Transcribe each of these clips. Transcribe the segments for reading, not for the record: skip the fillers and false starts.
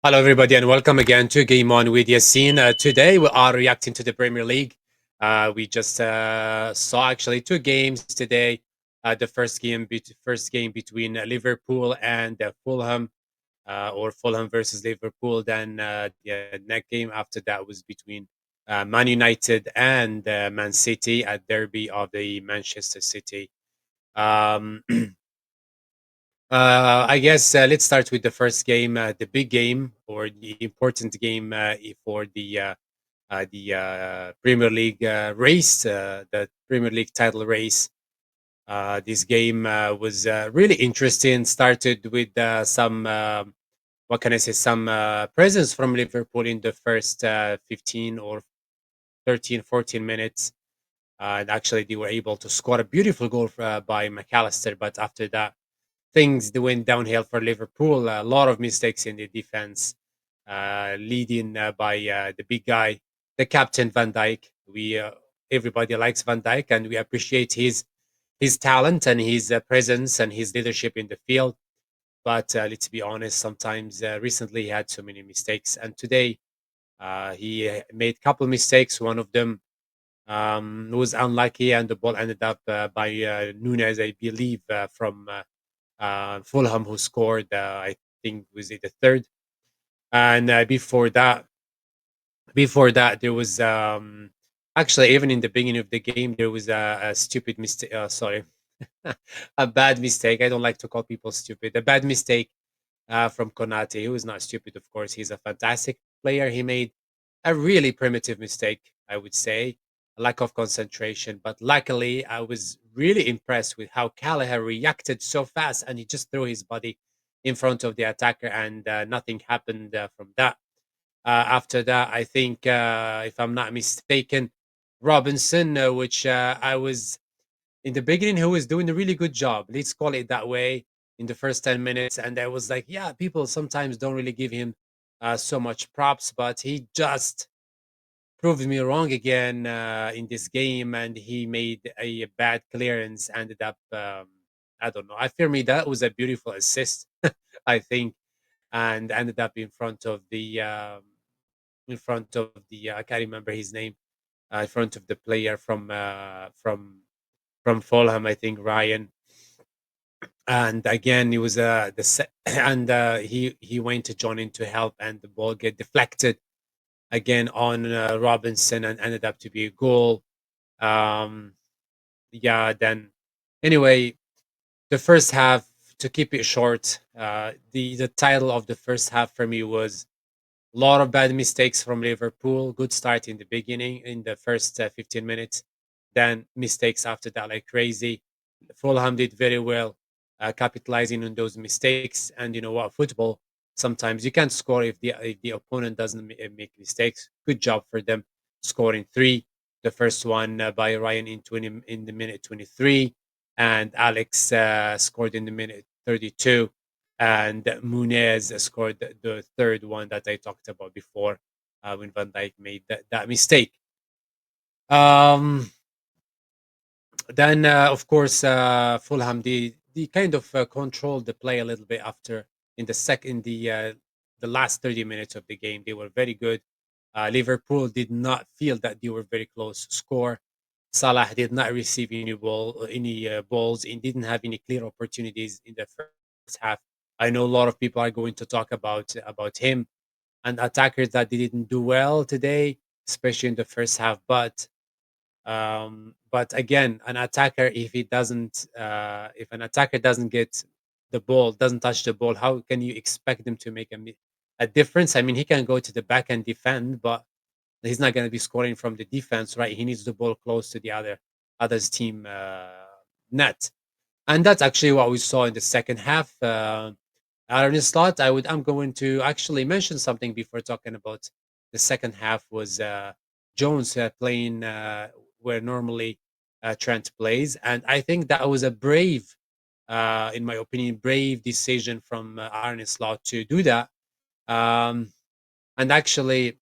Hello, everybody, and welcome again to Game On with Yassine. Today, we are reacting to the Premier League. We just saw actually two games today. First game between Liverpool and Fulham, or Fulham versus Liverpool. Then the next game after that was between Man United and Man City at Derby of the Manchester City. Um, I guess let's start with the first game, the big game or the important game for the Premier League race, the Premier League title race. This game was really interesting. Started with some, what can I say, some presence from Liverpool in the first 15 or 13, 14 minutes. And actually, they were able to score a beautiful goal by McAllister. But after that, things they went downhill for Liverpool. A lot of mistakes in the defense, leading by the big guy, the captain Van Dijk. We Everybody likes Van Dijk, and we appreciate his talent and his presence and his leadership in the field. But let's be honest, sometimes recently he had so many mistakes, and today he made a couple mistakes. One of them was unlucky, and the ball ended up by Nunes, I believe, from Fulham, who scored, I think, was it the third? And before that, there was actually even in the beginning of the game there was a stupid mistake. Sorry, a bad mistake. I don't like to call people stupid. A bad mistake from Konate, who is not stupid, of course. He's a fantastic player. He made a really primitive mistake, I would say, a lack of concentration. But luckily, I was really impressed with how Callagher reacted so fast, and he just threw his body in front of the attacker, and nothing happened from that. After that, I think, if I'm not mistaken, Robinson, which I was in the beginning, who was doing a really good job. Let's call it that way in the first 10 minutes. And I was like, yeah, people sometimes don't really give him so much props, but he just proved me wrong again in this game. And he made a bad clearance, ended up, I don't know. I feel me that was a beautiful assist, I think, and ended up in front of the, I can't remember his name, in front of the player from Fulham, I think Ryan. And again, it was and he went to join in to help, and the ball get deflected again on Robinson, and ended up to be a goal. Um, yeah. Then anyway, the first half, to keep it short, the title of the first half for me was a lot of bad mistakes from Liverpool. Good start in the beginning, in the first 15 minutes. Then mistakes after that, like crazy. Fulham did very well, capitalizing on those mistakes. And you know what? Football, sometimes you can't score if the opponent doesn't make mistakes. Good job for them scoring three. The first one by Ryan in the minute 23, and Alex scored in the minute 32, and Munez scored the third one that I talked about before, when Van Dijk made that mistake. Um, then, of course, Fulham, the kind of controlled the play a little bit after, in the last 30 minutes of the game. They were very good. Liverpool did not feel that they were very close to score. Salah did not receive any balls, and didn't have any clear opportunities in the first half. I know a lot of people are going to talk about him and attackers that they didn't do well today, especially in the first half. But again, if an attacker doesn't get the ball, doesn't touch the ball, how can you expect them to make a difference? I mean, he can go to the back and defend, but he's not going to be scoring from the defense, right? He needs the ball close to the other's team net, and that's actually what we saw in the second half. Aaron Slot, I'm going to actually mention something before talking about the second half. Was Jones playing where normally Trent plays, and I think that was a brave, in my opinion, brave decision from Aaron Slot to do that. Um, and actually,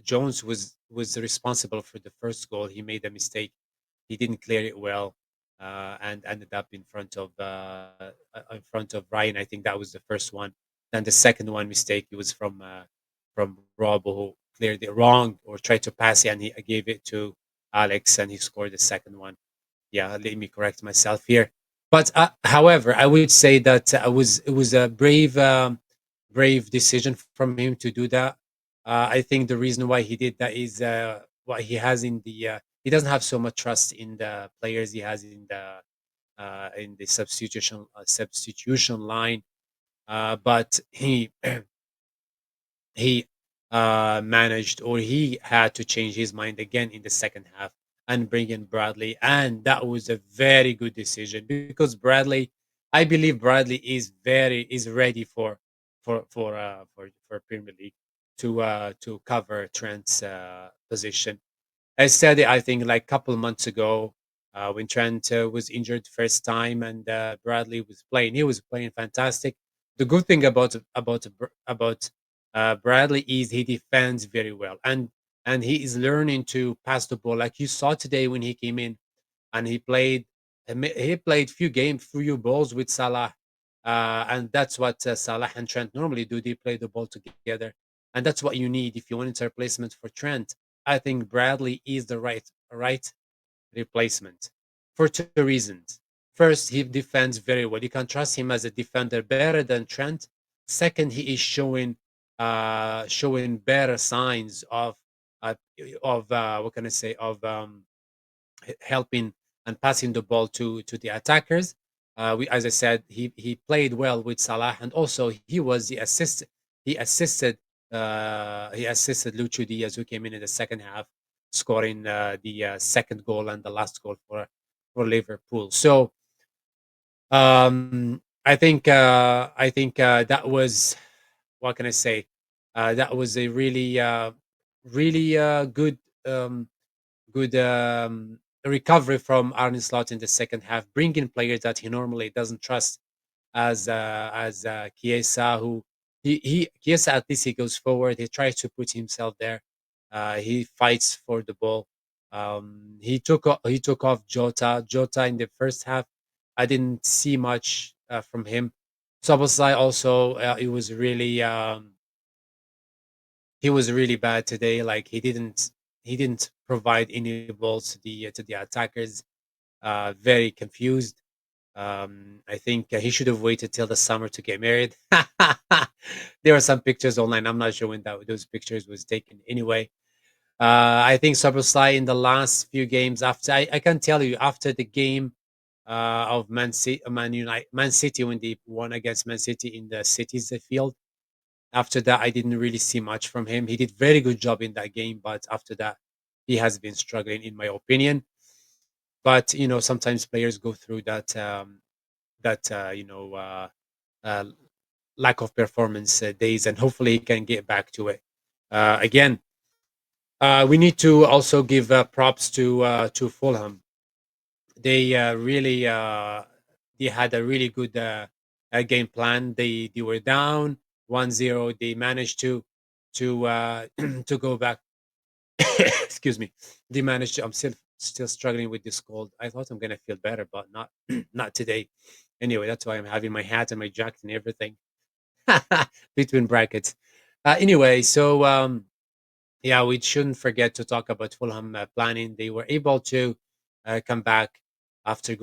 Jones was responsible for the first goal. He made a mistake. He didn't clear it well, and ended up in front of Ryan. I think that was the first one. Then the second one mistake, it was from Rob, who cleared it wrong or tried to pass it, and he gave it to Alex, and he scored the second one. Yeah, let me correct myself here. But however, I would say that it was a brave decision from him to do that. I think the reason why he did that is what he has in the he doesn't have so much trust in the players he has in the substitution line, but he managed, or he had to change his mind again in the second half and bring in Bradley, and that was a very good decision because Bradley, I believe Bradley is ready for Premier League to cover Trent's position. I said it, I think, like a couple months ago when Trent was injured first time and Bradley was playing. He was playing fantastic. The good thing about Bradley is he defends very well, and he is learning to pass the ball. Like you saw today when he came in and he played few balls with Salah, and that's what Salah and Trent normally do. They play the ball together, and that's what you need if you want a replacement for Trent. I think Bradley is the right replacement for two reasons. First, he defends very well. You can trust him as a defender better than Trent. Second, he is showing better signs uh, what can I say of helping and passing the ball to the attackers. As I said, he played well with Salah, and also he was the assist. He assisted he assisted Lucho Diaz, who came in the second half, scoring the second goal and the last goal for Liverpool. So I think that was, what can I say? That was a really um, good recovery from Arne Slot in the second half, bringing players that he normally doesn't trust, as Chiesa, who he Chiesa, at least he goes forward. He tries to put himself there. He fights for the ball. He took off Jota. Jota in the first half, I didn't see much from him. Soboslai also, he was really bad today. Like he didn't provide any balls to the attackers. Very confused. I think he should have waited till the summer to get married. There are some pictures online. I'm not sure when those pictures was taken. Anyway, I think Soboslai in the last few games after I can tell you after the game of Man City when they won against Man City in the city's field. After that, I didn't really see much from him. He did very good job in that game, but after that, he has been struggling, in my opinion. But sometimes players go through that uh, lack of performance days, and hopefully he can get back to it. Again, we need to also give props to Fulham. They really they had a really good game plan. They were down 1-0. They managed to to go back. Excuse me. They managed to. I'm still struggling with this cold. I thought I'm gonna feel better, but not not today. Anyway, that's why I'm having my hat and my jacket and everything between brackets. Anyway, so yeah, we shouldn't forget to talk about Fulham planning. They were able to come back after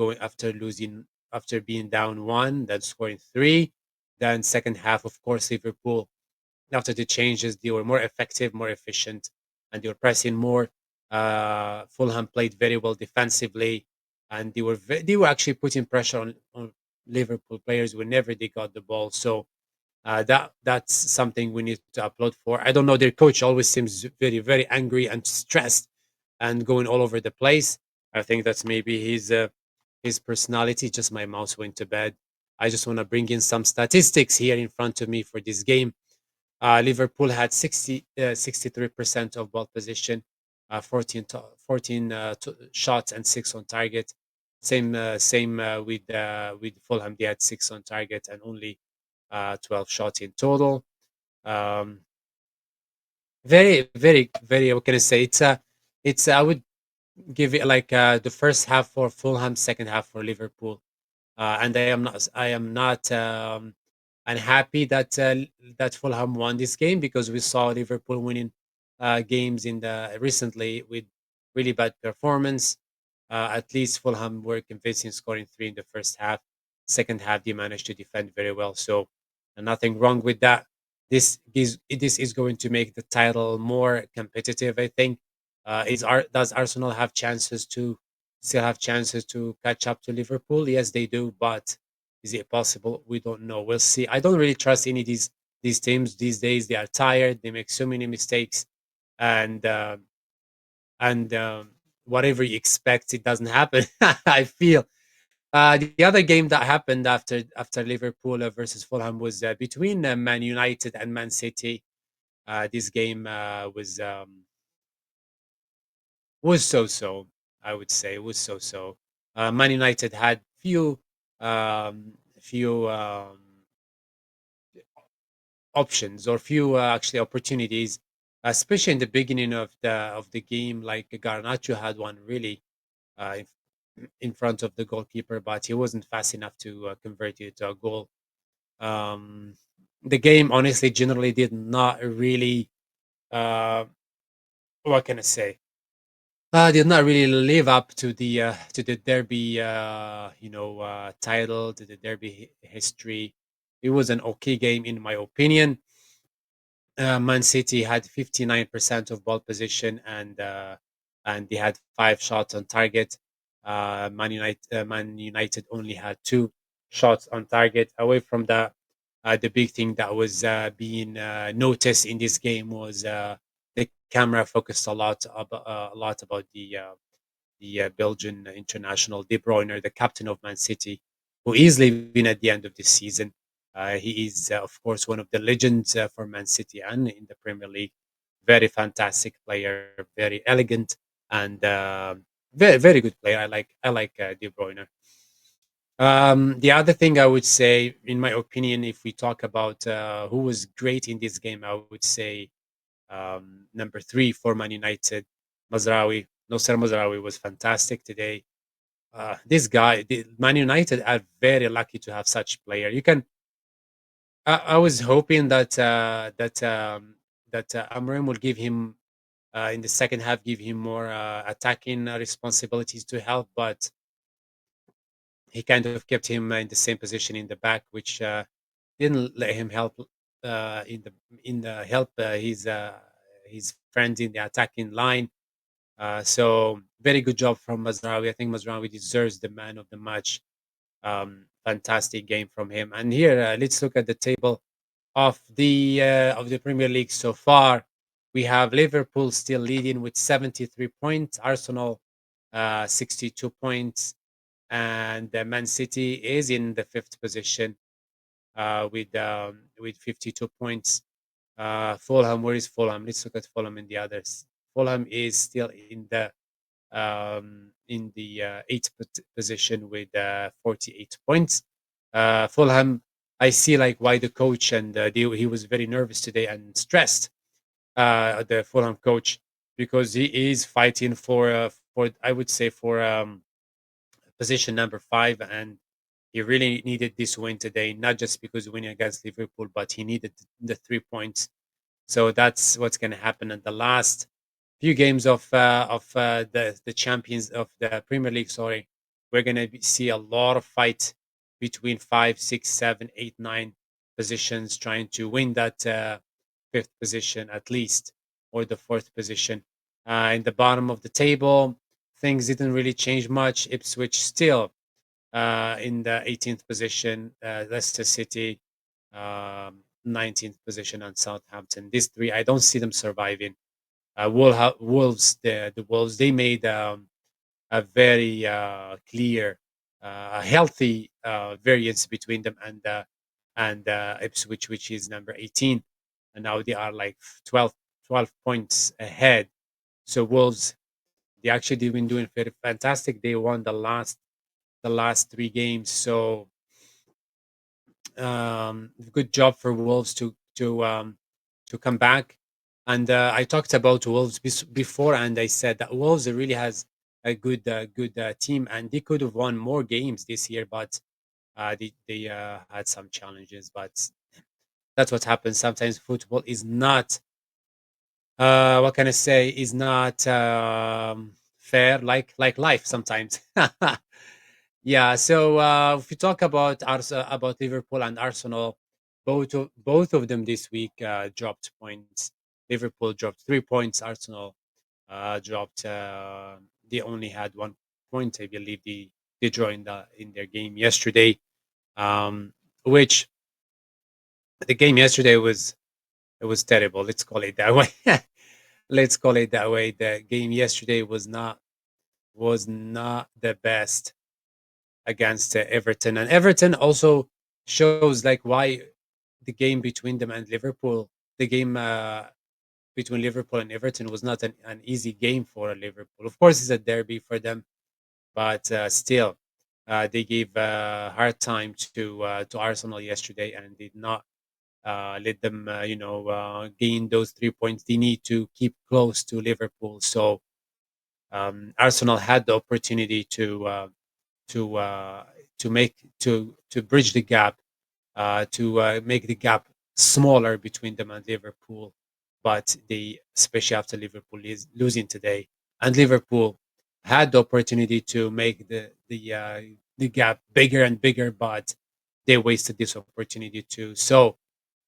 losing, after being down one, then scoring three. Then second half, of course, Liverpool, after the changes, they were more effective, more efficient, and they were pressing more. Fulham played very well defensively, and they were actually putting pressure on Liverpool players whenever they got the ball. So that's something we need to upload for. I don't know. Their coach always seems very angry and stressed and going all over the place. I think that's maybe his personality. Just my mouse went to bed. I just want to bring in some statistics here in front of me for this game. Liverpool had 63% of ball position, 14 shots and six on target. Same with Fulham. They had six on target and only 12 shots in total. Um, very. What can I say? It's. I would give it like the first half for Fulham, second half for Liverpool. And I am not. and happy that that Fulham won this game because we saw Liverpool winning games in the recently with really bad performance. At least Fulham were convincing, scoring three in the first half. Second half, they managed to defend very well. So nothing wrong with that. This is going to make the title more competitive. I think. Does Arsenal have chances to still have chances to catch up to Liverpool? Yes, they do, but is it possible? We don't know. We'll see. I don't really trust any of these teams these days. They are tired. They make so many mistakes, and and whatever you expect, it doesn't happen. I feel. The other game that happened after Liverpool versus Fulham was between Man United and Man City. This game was so-so. I would say it was so-so. Man United had few options or few actually opportunities, especially in the beginning of the game. Like Garnacho had one really in front of the goalkeeper, but he wasn't fast enough to convert it to a goal. Um, the game, honestly, generally did not really. Uh, what can I say? Did not really live up to the derby, title, to the derby history. It was an okay game in my opinion. Man City had 59% of ball position and they had five shots on target. Man United only had two shots on target. Away from that, the big thing that was being noticed in this game was the camera focused a lot about the Belgian international De Bruyne, the captain of Man City, who is leaving at the end of this season. He is, of course, one of the legends for Man City and in the Premier League. Very fantastic player, very elegant, and very good player. I like De Bruyne. The other thing I would say, in my opinion, if we talk about who was great in this game, I would say number three for Man United, Mazraoui. Nosser Mazraoui was fantastic today. Man United are very lucky to have such player. You can. I was hoping that Amorim will give him in the second half, give him more attacking responsibilities to help, but he kind of kept him in the same position in the back, which didn't let him help in the help his friends in the attacking line. So very good job from Mazraoui. I think Mazraoui deserves the man of the match. Fantastic game from him. And here, let's look at the table of the Premier League so far. We have Liverpool still leading with 73 points, Arsenal 62 points, and Man City is in the fifth position with 52 points. Fulham, where is Fulham? Let's look at Fulham and the others. Fulham is still in the eighth position with 48 points. Fulham, I see like why the coach and he was very nervous today and stressed. The Fulham coach because he is fighting for I would say for position number five, and he really needed this win today, not just because winning against Liverpool, but he needed the 3 points. So that's what's going to happen in the last few games of the champions of the Premier League. Sorry, we're going to see a lot of fight between five, six, seven, eight, nine positions trying to win that fifth position at least, or the fourth position. In the bottom of the table, things didn't really change much. Ipswich still in the 18th position, Leicester City 19th position, and Southampton. These three, I don't see them surviving. Wolves, the Wolves, they made a very clear, healthy variance between them and Ipswich, which is number 18, and now they are like 12 points ahead. So Wolves, they actually have been doing very fantastic. They won the last three games. So good job for Wolves to come back. And I talked about Wolves before, and I said that Wolves really has a good team, and they could have won more games this year, but They had some challenges, but that's what happens. Sometimes football is not, what can I say, is not fair, like life sometimes. Yeah. So if we talk about about Liverpool and Arsenal, both of them this week dropped points. Liverpool dropped 3 points. Arsenal dropped. They only had 1 point, I believe. They draw in their game yesterday, which the game yesterday was, it was terrible. Let's call it that way. Let's call it that way. The game yesterday was not the best against Everton, and Everton also shows like why the game between them and Liverpool, the game between Liverpool and Everton was not an easy game for Liverpool. Of course, it's a derby for them, but still, they gave hard time to Arsenal yesterday and did not let them, gain those 3 points they need to keep close to Liverpool. So Arsenal had the opportunity to uh, to bridge the gap, to make the gap smaller between them and Liverpool. But they, especially after Liverpool is losing today, and Liverpool had the opportunity to make the gap bigger and bigger, but they wasted this opportunity too. So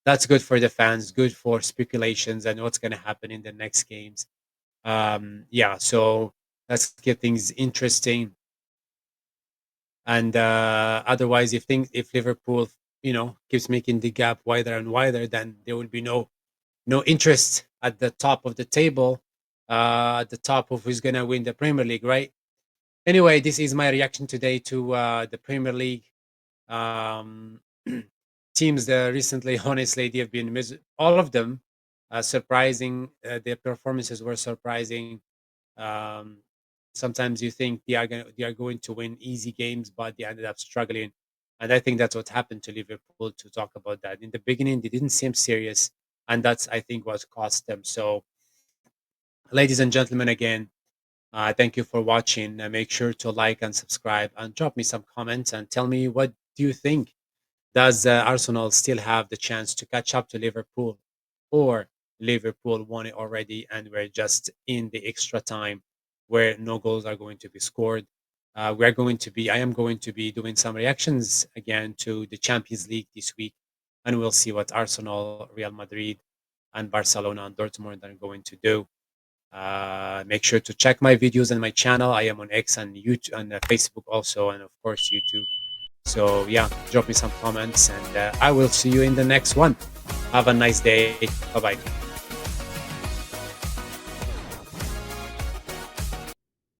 that's good for the fans, good for speculations and what's going to happen in the next games. Yeah, so let's keep things interesting. And otherwise, if Liverpool, keeps making the gap wider and wider, then there will be no interest at the top of the table, at the top of who's gonna win the Premier League, right? Anyway, this is my reaction today to the Premier League. Um, Teams that recently, honestly, they have been all of them surprising. Their performances were surprising. um, Sometimes you think they are going to win easy games, but they ended up struggling. And I think that's what happened to Liverpool. To talk about that, in the beginning, they didn't seem serious, and that's, I think, what cost them. So, ladies and gentlemen, again, thank you for watching. Make sure to like and subscribe, and drop me some comments and tell me what do you think. Does Arsenal still have the chance to catch up to Liverpool, or Liverpool won it already and we're just in the extra time where no goals are going to be scored? I am going to be doing some reactions again to the Champions League this week, and we'll see what Arsenal, Real Madrid, and Barcelona and Dortmund are going to do. Make sure to check my videos and my channel. I am on X and YouTube and Facebook also, and of course YouTube. So yeah, drop me some comments, and I will see you in the next one. Have a nice day. Bye bye.